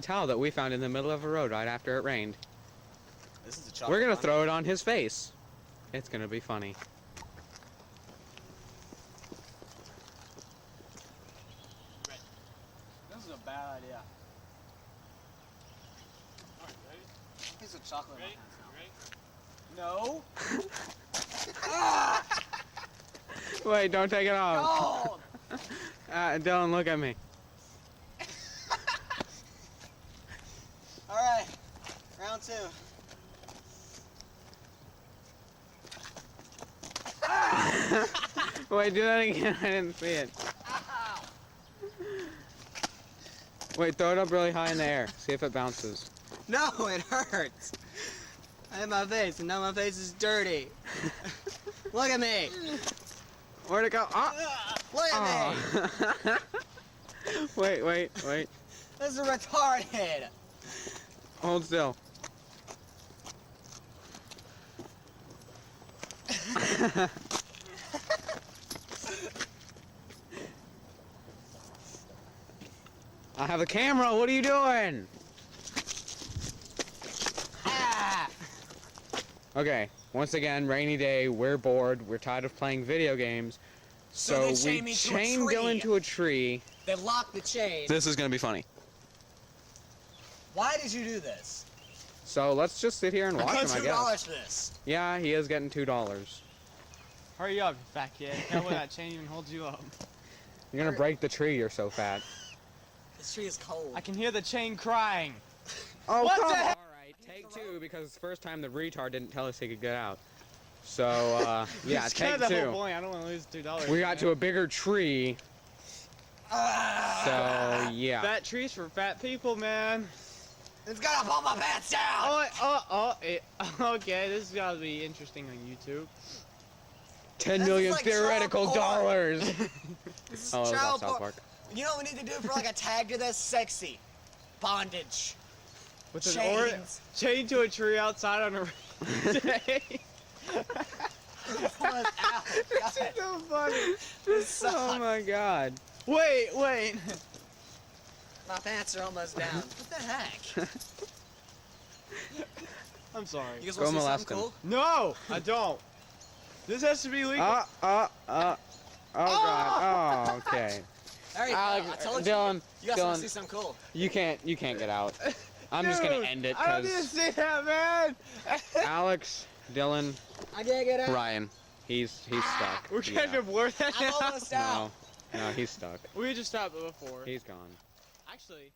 towel that we found in the middle of a road right after it rained. This is a We're gonna throw it on his face. It's gonna be funny. This is a bad idea. Alright, ready? Piece of chocolate Ready? in my hands now. No! Wait, don't take it off. No! Dylan, look at me. Alright, round 2. Wait, do that again. I didn't see it. Ow. Wait, throw it up really high in the air. See if it bounces. No, it hurts. I hit my face, and now my face is dirty. Look at me. Where'd it go? Oh. Look at me. Wait. This is retarded. Hold still. I have a camera. What are you doing? Ah. Okay, once again, rainy day. We're bored. We're tired of playing video games. So So they we chained me to a chained tree. Dylan to a tree. They locked the chain. This is gonna be funny. Why did you do this? So let's just sit here and watch him, I $2 guess. for this. Yeah, he is getting $2. Hurry up, you fat kid. That way that chain even holds you up. You're gonna break the tree. You're so fat. This tree is cold. I can hear the chain crying. Oh, What come the on. heck? All right, take 2 because the first time the retard didn't tell us he could get out. So yeah, That's take kinda the 2. whole point. I don't want to lose $2. We got to a bigger tree. So yeah. Fat trees for fat people, man. It's gonna pull my pants down. Okay, this has got to be interesting on YouTube. 10 This million is like theoretical child porn. dollars. This is Oh, that's child South porn. Park. You know what we need to do for like a tag to this? Sexy. Bondage. With an Chains. chain to a tree outside on a day. Almost out. This is so funny. This sucks. Oh my god. Wait. My pants are almost down. What the heck? I'm sorry. You guys Go want to see molest something him. cool? No, I don't. This has to be legal. Oh god. Oh, okay. There you go. Alex, I told Dylan, you guys want Dylan, to see something cool. you can't get out. I'm just gonna Dude, end it I don't need to because see that, man. Alex, Dylan, I can't get out. Ryan, he's stuck. We're trying Yeah. to blur that I'm out. almost out. No, he's stuck. We just stopped it before. He's gone. Actually.